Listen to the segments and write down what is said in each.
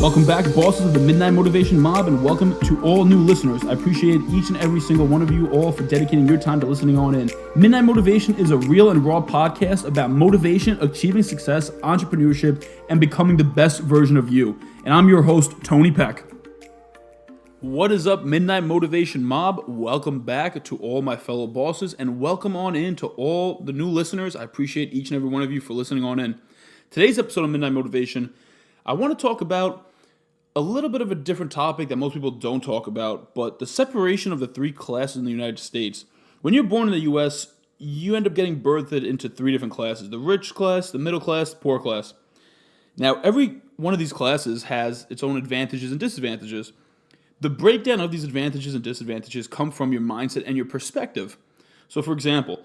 Welcome back, bosses of the Midnight Motivation Mob, and welcome to all new listeners. I appreciate each and every single one of you all for dedicating your time to listening on in. Midnight Motivation is a real and raw podcast about motivation, achieving success, entrepreneurship, and becoming the best version of you. And I'm your host, Tony Pec. What is up, Midnight Motivation Mob? Welcome back to all my fellow bosses, and welcome on in to all the new listeners. I appreciate each and every one of you for listening on in. Today's episode of Midnight Motivation, I want to talk about a little bit of a different topic that most people don't talk about, but the separation of the three classes in the United States. When you're born in the U.S., you end up getting birthed into three different classes: the rich class, the middle class, the poor class. Now, every one of these classes has its own advantages and disadvantages. The breakdown of these advantages and disadvantages come from your mindset and your perspective. So, for example,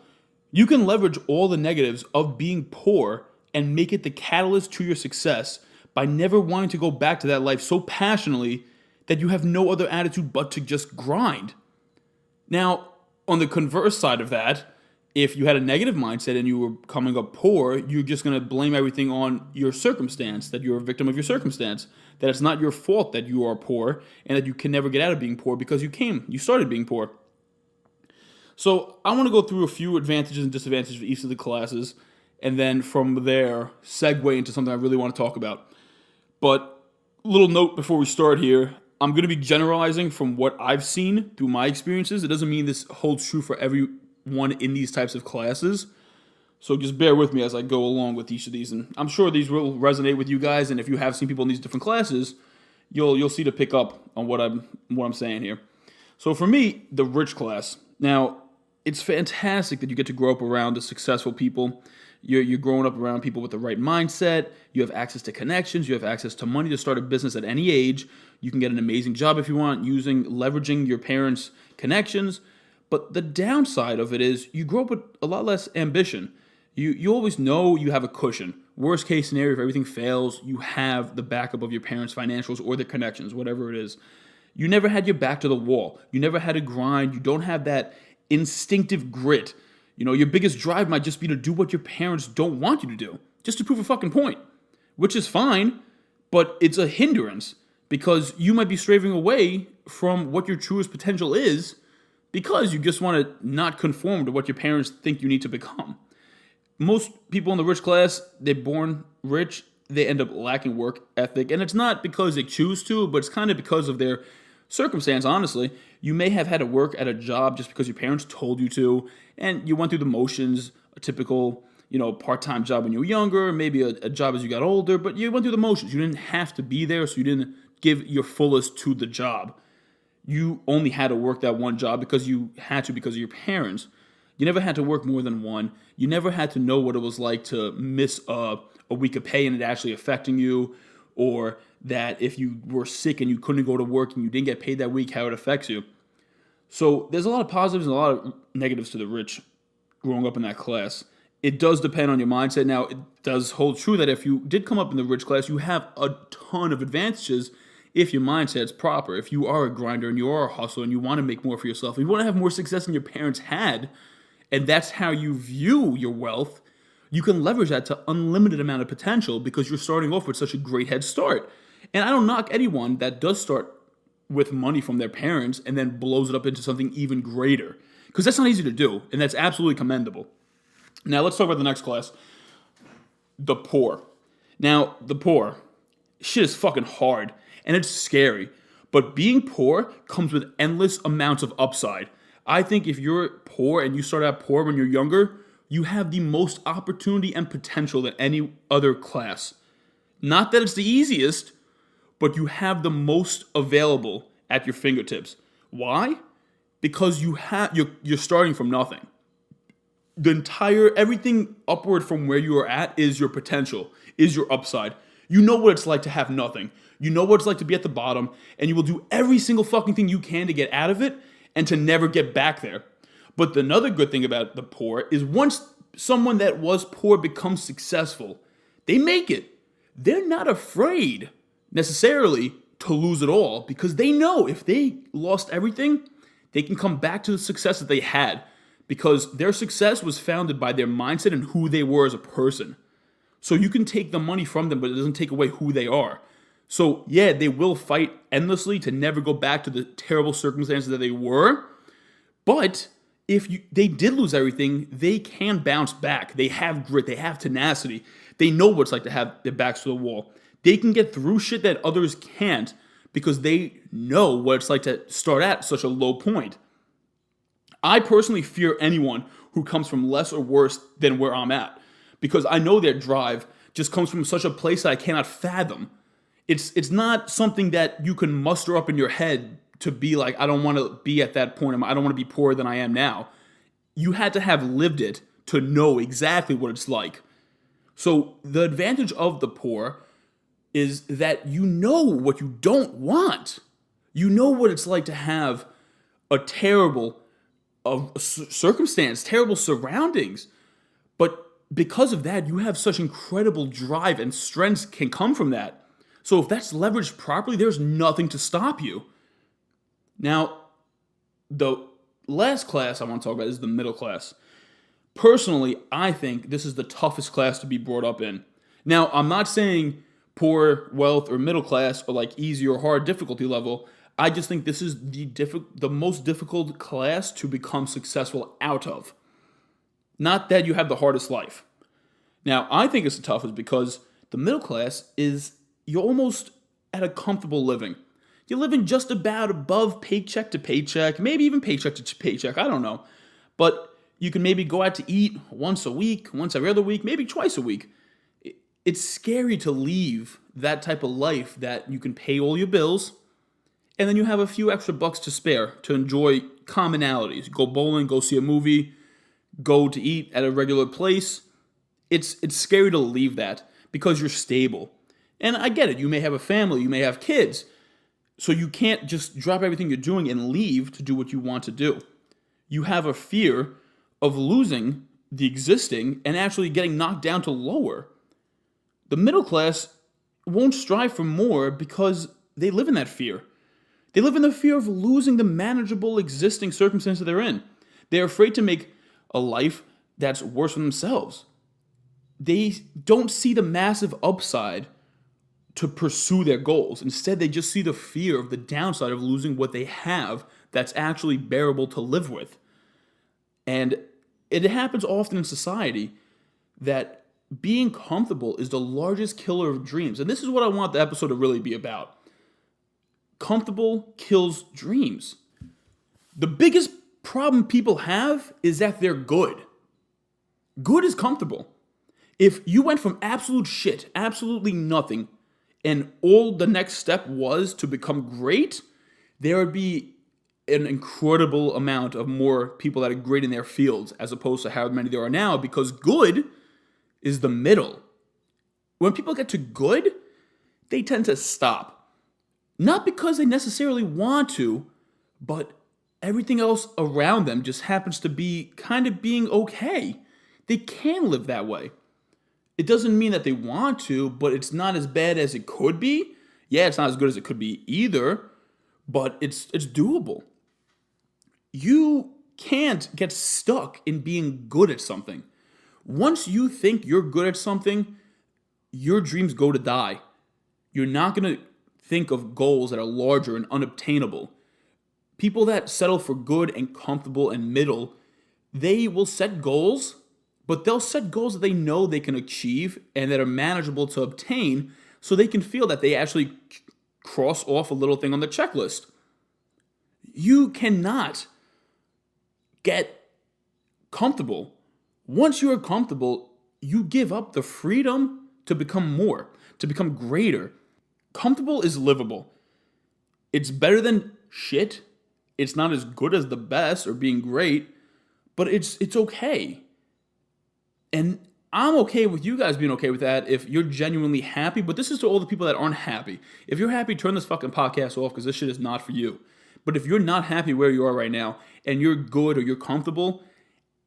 you can leverage all the negatives of being poor and make it the catalyst to your success by never wanting to go back to that life so passionately that you have no other attitude but to just grind. Now, on the converse side of that, if you had a negative mindset and you were coming up poor, you're just going to blame everything on your circumstance, that you're a victim of your circumstance, that it's not your fault that you are poor and that you can never get out of being poor because you started being poor. So I want to go through a few advantages and disadvantages of each of the classes, and then from there, segue into something I really want to talk about. But little note before we start here, I'm going to be generalizing from what I've seen through my experiences. It doesn't mean this holds true for everyone in these types of classes. So just bear with me as I go along with each of these. And I'm sure these will resonate with you guys. And if you have seen people in these different classes, you'll see to pick up on what I'm saying here. So for me, the rich class. Now, it's fantastic that you get to grow up around the successful people. You're growing up around people with the right mindset. You have access to connections. You have access to money to start a business at any age. You can get an amazing job if you want, leveraging your parents' connections. But the downside of it is you grow up with a lot less ambition. You always know you have a cushion. Worst case scenario, if everything fails, you have the backup of your parents' financials or their connections, whatever it is. You never had your back to the wall. You never had to grind. You don't have that instinctive grit. You know, your biggest drive might just be to do what your parents don't want you to do, just to prove a fucking point, which is fine, but it's a hindrance because you might be straying away from what your truest potential is because you just want to not conform to what your parents think you need to become. Most people in the rich class, they're born rich, they end up lacking work ethic, and it's not because they choose to, but it's kind of because of their circumstance, honestly. You may have had to work at a job just because your parents told you to, and you went through the motions, a typical, part-time job when you were younger, maybe a job as you got older, but you went through the motions. You didn't have to be there, so you didn't give your fullest to the job. You only had to work that one job because you had to because of your parents. You never had to work more than one. You never had to know what it was like to miss a week of pay and it actually affecting you, or that if you were sick and you couldn't go to work and you didn't get paid that week, how it affects you. So there's a lot of positives and a lot of negatives to the rich growing up in that class. It does depend on your mindset. Now, it does hold true that if you did come up in the rich class, you have a ton of advantages if your mindset's proper. If you are a grinder and you are a hustler and you want to make more for yourself, and you want to have more success than your parents had, and that's how you view your wealth, you can leverage that to unlimited amount of potential because you're starting off with such a great head start. And I don't knock anyone that does start with money from their parents and then blows it up into something even greater, because that's not easy to do, and that's absolutely commendable. Now, let's talk about the next class, the poor. Now, the poor, shit is fucking hard, and it's scary, but being poor comes with endless amounts of upside. I think if you're poor and you start out poor when you're younger, you have the most opportunity and potential than any other class. Not that it's the easiest, but you have the most available at your fingertips. Why? Because you're starting from nothing. Everything upward from where you are at is your potential, is your upside. You know what it's like to have nothing. You know what it's like to be at the bottom, and you will do every single fucking thing you can to get out of it and to never get back there. But another good thing about the poor is once someone that was poor becomes successful, they make it. They're not afraid necessarily to lose it all because they know if they lost everything, they can come back to the success that they had because their success was founded by their mindset and who they were as a person. So you can take the money from them, but it doesn't take away who they are. So yeah, they will fight endlessly to never go back to the terrible circumstances that they were. But if they did lose everything, they can bounce back. They have grit. They have tenacity. They know what it's like to have their backs to the wall. They can get through shit that others can't because they know what it's like to start at such a low point. I personally fear anyone who comes from less or worse than where I'm at because I know their drive just comes from such a place that I cannot fathom. It's not something that you can muster up in your head to be like, I don't want to be at that point. I don't want to be poorer than I am now. You had to have lived it to know exactly what it's like. So the advantage of the poor is that you know what you don't want. You know what it's like to have a terrible circumstance, terrible surroundings. But because of that, you have such incredible drive and strength can come from that. So if that's leveraged properly, there's nothing to stop you. Now, the last class I want to talk about is the middle class. Personally, I think this is the toughest class to be brought up in. Now, I'm not saying poor, wealth, or middle class are like easy or hard difficulty level. I just think this is the most difficult class to become successful out of. Not that you have the hardest life. Now, I think it's the toughest because the middle class is you're almost at a comfortable living. You're living just about above paycheck to paycheck, maybe even paycheck to paycheck, I don't know. But you can maybe go out to eat once a week, once every other week, maybe twice a week. It's scary to leave that type of life that you can pay all your bills, and then you have a few extra bucks to spare to enjoy commonalities. Go bowling, go see a movie, go to eat at a regular place. It's scary to leave that because you're stable. And I get it. You may have a family. You may have kids. So you can't just drop everything you're doing and leave to do what you want to do. You have a fear of losing the existing and actually getting knocked down to lower. The middle class won't strive for more because they live in that fear. They live in the fear of losing the manageable existing circumstances they're in. They're afraid to make a life that's worse for themselves. They don't see the massive upside to pursue their goals. Instead, they just see the fear of the downside of losing what they have that's actually bearable to live with. And it happens often in society that being comfortable is the largest killer of dreams. And this is what I want the episode to really be about. Comfortable kills dreams. The biggest problem people have is that they're good. Good is comfortable. If you went from absolute shit, absolutely nothing, and all the next step was to become great, there would be an incredible amount of more people that are great in their fields as opposed to how many there are now, because good is the middle. When people get to good, they tend to stop. Not because they necessarily want to, but everything else around them just happens to be kind of being okay. They can live that way. It doesn't mean that they want to, but it's not as bad as it could be. Yeah, it's not as good as it could be either, but it's doable. You can't get stuck in being good at something. Once you think you're good at something, your dreams go to die. You're not going to think of goals that are larger and unobtainable. People that settle for good and comfortable and middle, they will set goals, but they'll set goals that they know they can achieve and that are manageable to obtain so they can feel that they actually cross off a little thing on the checklist. You cannot get comfortable. Once you are comfortable, you give up the freedom to become more, to become greater. Comfortable is livable. It's better than shit. It's not as good as the best or being great, but it's okay. And I'm okay with you guys being okay with that if you're genuinely happy, but this is to all the people that aren't happy. If you're happy, turn this fucking podcast off because this shit is not for you. But if you're not happy where you are right now and you're good or you're comfortable,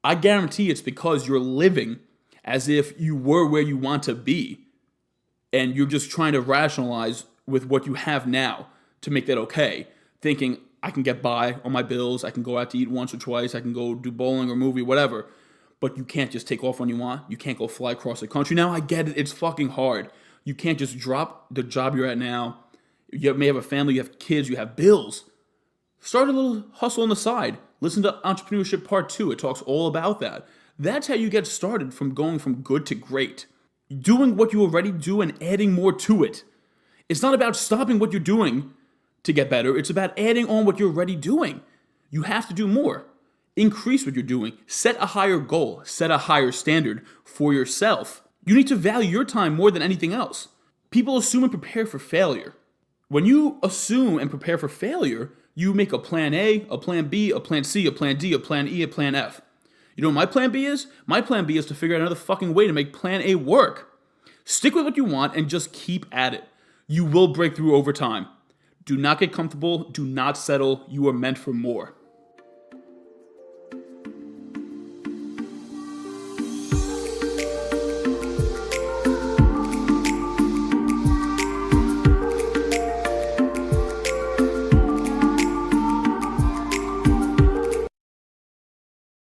I guarantee it's because you're living as if you were where you want to be. And you're just trying to rationalize with what you have now to make that okay. Thinking, I can get by on my bills, I can go out to eat once or twice, I can go do bowling or movie, whatever. But you can't just take off when you want. You can't go fly across the country. Now, I get it. It's fucking hard. You can't just drop the job you're at now. You may have a family, you have kids, you have bills. Start a little hustle on the side. Listen to Entrepreneurship Part 2. It talks all about that. That's how you get started from going from good to great. Doing what you already do and adding more to it. It's not about stopping what you're doing to get better. It's about adding on what you're already doing. You have to do more. Increase what you're doing. Set a higher goal. Set a higher standard for yourself. You need to value your time more than anything else. People assume and prepare for failure. When you assume and prepare for failure, you make a plan A, a plan B, a plan C, a plan D, a plan E, a plan F. You know what my plan B is? My plan B is to figure out another fucking way to make plan A work. Stick with what you want and just keep at it. You will break through over time. Do not get comfortable. Do not settle. You are meant for more.